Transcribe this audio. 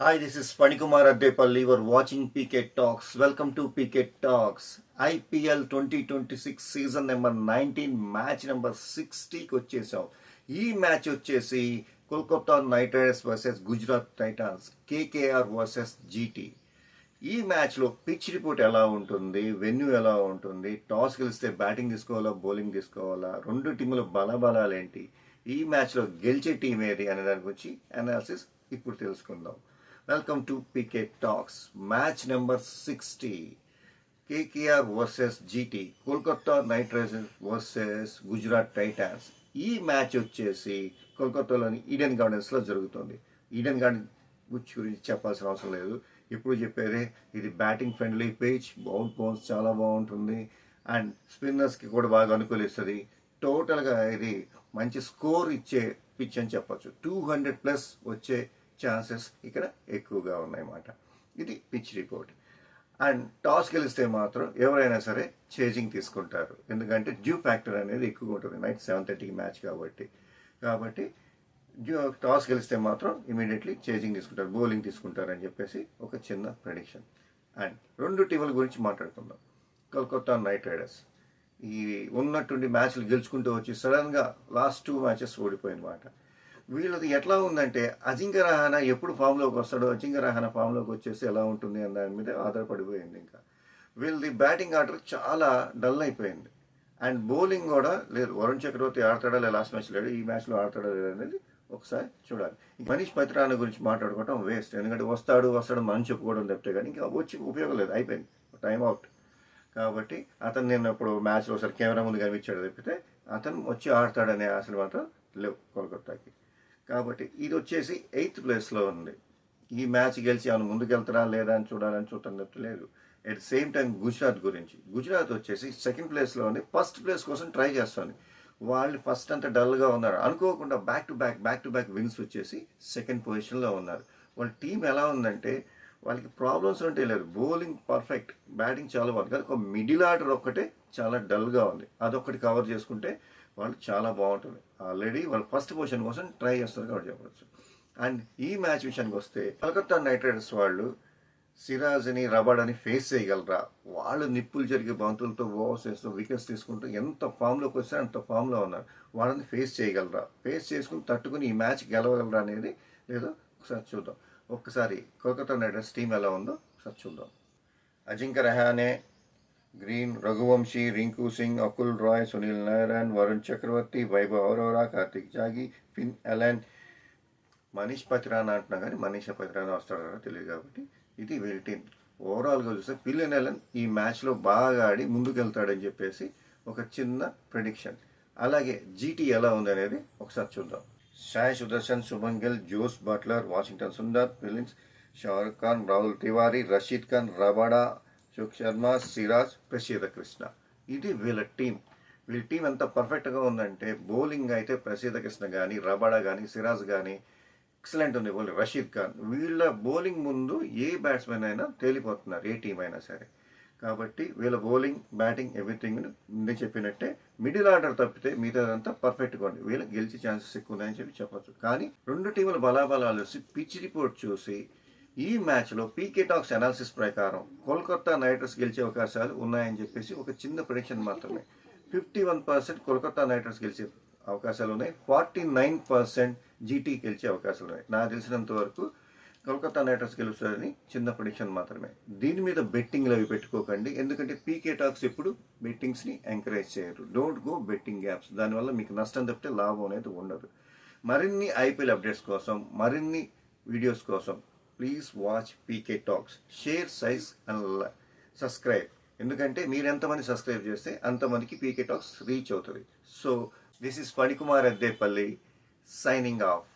Hi, this is Panikumar Addepalli. You are watching PK Talks. Welcome to PK Talks. IPL 2026 season number 19 match number 60కి వచ్చేసాం. ఈ match వచ్చేసి Kolkata Knight Riders versus Gujarat Titans, KKR versus GT. ఈ మ్యాచ్లో pitch report ఎలా ఉంటుంది, venue ఎలా ఉంటుంది, టాస్ గెలిస్తే బ్యాటింగ్ తీసుకోవాలా బౌలింగ్ తీసుకోవాలా, రెండు టీముల బలాబలాలేంటి, ఈ మ్యాచ్లో గెలిచే టీం ఏది అనే దాని గురించి అనాలిసిస్ ఇప్పుడు తెలుసుకుందాం. Welcome to PK Talks. Match number 60. KKR versus GT. Kolkata Knight Riders versus Gujarat Titans. ఈ మ్యాచ్ వచ్చేసి కోల్కతాలోని ఈడెన్ గార్డెన్స్లో జరుగుతుంది. ఈడెన్ గార్డెన్ గురించి చెప్పాల్సిన అవసరం లేదు, ఇప్పుడు చెప్పేదే. ఇది బ్యాటింగ్ ఫ్రెండ్లీ పిచ్, బౌన్స్ చాలా బాగుంటుంది అండ్ స్పిన్నర్స్కి కూడా బాగా అనుకూలిస్తుంది. టోటల్గా ఇది మంచి స్కోర్ ఇచ్చే పిచ్ అని చెప్పచ్చు. 200+ వచ్చే ఛాన్సెస్ ఇక్కడ ఎక్కువగా ఉన్నాయన్నమాట. ఇది పిచ్ రిపోర్ట్. అండ్ టాస్ గెలిస్తే మాత్రం ఎవరైనా సరే చేజింగ్ తీసుకుంటారు, ఎందుకంటే డ్యూ ఫ్యాక్టర్ అనేది ఎక్కువగా ఉంటుంది. నైట్ 7:30 మ్యాచ్ కాబట్టి టాస్ గెలిస్తే మాత్రం ఇమీడియట్లీ చేజింగ్ తీసుకుంటారు, బౌలింగ్ తీసుకుంటారు అని చెప్పేసి ఒక చిన్న ప్రెడిక్షన్. అండ్ రెండు టీముల గురించి మాట్లాడుకుందాం. కోల్కతా నైట్ రైడర్స్ ఈ ఉన్నట్టుండి మ్యాచ్లు గెలుచుకుంటూ వచ్చి సడన్గా లాస్ట్ 2 మ్యాచెస్ ఓడిపోయినమాట. వీళ్ళది ఎట్లా ఉందంటే అజింక్య రహానా ఎప్పుడు ఫామ్లోకి వస్తాడో, అజింక్య రహానా ఫామ్లోకి వచ్చేసి ఎలా ఉంటుంది అన్న దాని మీద ఆధారపడిపోయింది. ఇంకా వీళ్ళది బ్యాటింగ్ ఆర్డర్ చాలా డల్ అయిపోయింది అండ్ బౌలింగ్ కూడా లేదు. వరుణ్ చక్రవర్తి ఆడతాడా లేదా, లాస్ట్ మ్యాచ్ లేడు, ఈ మ్యాచ్లో ఆడతాడా లేదా అనేది ఒకసారి చూడాలి. మనీష్ పత్రాన గురించి మాట్లాడుకోవడం వేస్ట్, ఎందుకంటే వస్తాడు మనం చెప్పుకోవడం తప్పితే కానీ ఇంకా వచ్చి ఉపయోగం లేదు, అయిపోయింది, టైం అవుట్. కాబట్టి అతను నేను ఇప్పుడు మ్యాచ్లో ఒకసారి కెమెరా ముందు కనిపించాడు తప్పితే అతను వచ్చి ఆడతాడనే ఆశలు మాత్రం లేవు కోల్కతాకి. కాబట్టి ఇది వచ్చేసి 8th ప్లేస్లో ఉంది. ఈ మ్యాచ్ గెలిచి ఆయన ముందుకెళ్తారా లేదా అని చూడటం లేదు. అట్ సేమ్ టైం గుజరాత్ వచ్చేసి 2nd ప్లేస్లో ఉంది. ఫస్ట్ ప్లేస్ కోసం ట్రై చేస్తుంది. వాళ్ళు ఫస్ట్ అంతా డల్గా ఉన్నారు, అనుకోకుండా బ్యాక్ టు బ్యాక్ విన్స్ వచ్చేసి 2nd పొజిషన్లో ఉన్నారు. వాళ్ళ టీం ఎలా ఉందంటే వాళ్ళకి ప్రాబ్లమ్స్ ఉంటే లేదు, బౌలింగ్ పర్ఫెక్ట్, బ్యాటింగ్ చాలా బాగుంది, కానీ ఒక మిడిల్ ఆర్డర్ ఒక్కటే చాలా డల్గా ఉంది. అదొక్కటి కవర్ చేసుకుంటే వాళ్ళు చాలా బాగుంటుంది. ఆల్రెడీ వాళ్ళు ఫస్ట్ పొజిషన్ కోసం ట్రై చేస్తారు కాబట్టి చెప్పవచ్చు. అండ్ ఈ మ్యాచ్ విషయానికి వస్తే కోల్కతా నైట్ రైడర్స్ వాళ్ళు సిరాజ్ని రబాడాని ఫేస్ చేయగలరా, వాళ్ళు నిప్పులు జరిగే బంతులతో ఓవర్స్ వేస్తూ వికెట్స్ తీసుకుంటూ ఎంత ఫామ్లోకి వస్తే అంత ఫామ్లో ఉన్నారు. వాళ్ళని ఫేస్ చేయగలరా, ఫేస్ చేసుకుని తట్టుకుని ఈ మ్యాచ్ గెలవగలరా అనేది లేదో ఒకసారి చూద్దాం. ఒక్కసారి కోల్కతా నైట్ రైడర్స్ టీం ఎలా ఉందో ఒకసారి చూద్దాం. అజింక్య రహానే, గ్రీన్, రఘువంశీ, రింకు సింగ్, అకుల్ రాయ్, సునీల్ నారాయణ్, వరుణ్ చక్రవర్తి, వైభవ్ అరోరా, కార్తిక్ జాగి, ఫిన్ ఎలన్, మనీష్ పత్రానా అంటున్నా కానీ మనీష్ పత్రానా వస్తాడో తెలియదు. కాబట్టి ఇది వీళ్ళ టీం. ఓవరాల్గా చూస్తే ఫిన్ ఎలన్ ఈ మ్యాచ్లో బాగా ఆడి ముందుకెళ్తాడని చెప్పేసి ఒక చిన్న ప్రెడిక్షన్. అలాగే జీటీ ఎలా ఉంది అనేది ఒకసారి చూద్దాం. Sai Sudharsan, Shubman Gill, Jos Buttler, Washington Sundar, Williams, Shahrukh Khan, Rahul Tiwari, Rashid Khan, Rabada, Ashok Sharma, Siraj, Prasidh Krishna. ఇది వీళ్ళ టీం. వీళ్ళ టీం ఎంత పర్ఫెక్ట్గా ఉందంటే బౌలింగ్ అయితే ప్రసీద కృష్ణ కానీ, రబాడా కానీ, సిరాజ్ కానీ ఎక్సలెంట్ ఉంది. బౌలింగ్ రషీద్ ఖాన్, వీళ్ళ బౌలింగ్ ముందు ఏ బ్యాట్స్మెన్ అయినా తేలిపోతున్నారు, ఏ టీం అయినా సరే. కాబట్టి వీళ్ళ బౌలింగ్, బ్యాటింగ్, ఎవ్రీథింగ్ ముందే చెప్పినట్టే. మిడిల్ ఆర్డర్ తప్పితే మిగతాదంతా పర్ఫెక్ట్గా ఉంది. వీళ్ళకి గెలిచే ఛాన్సెస్ ఎక్కువ ఉన్నాయని చెప్పచ్చు. కానీ రెండు టీముల బలాబలాలు చూసి పిచ్ రిపోర్ట్ చూసి ఈ మ్యాచ్లో పీకే టాక్స్ అనాలిసిస్ ప్రకారం కోల్కతా నైట్ రైడర్స్ గెలిచే అవకాశాలు ఉన్నాయని చెప్పేసి ఒక చిన్న ప్రెడిక్షన్ మాత్రమే. 51% కోల్కతా నైట్ రైడర్స్ గెలిచే అవకాశాలు ఉన్నాయి, 49% జీటీ గెలిచే అవకాశాలు ఉన్నాయి. నాకు తెలిసినంత వరకు కోల్కతా నైట్ రైడర్స్ గెలుస్తారని చిన్న ప్రెడిక్షన్ మాత్రమే. దీని మీద బెట్టింగ్లు అవి పెట్టుకోకండి, ఎందుకంటే పీకే టాక్స్ ఎప్పుడు బెట్టింగ్స్ని ఎంకరేజ్ చేయరు. డోంట్ గో బెట్టింగ్ యాప్స్, దానివల్ల మీకు నష్టం తప్పితే లాభం అనేది ఉండదు. మరిన్ని ఐపీఎల్ అప్డేట్స్ కోసం, మరిన్ని వీడియోస్ కోసం please watch PK talks. Share, size and subscribe, ఎందుకంటే మీరు ఎంతమంది సబ్స్క్రైబ్ చేస్తే అంతమందికి పీకే టాక్స్ రీచ్ అవుతుంది. So this is Phani Kumar Addepalli signing off.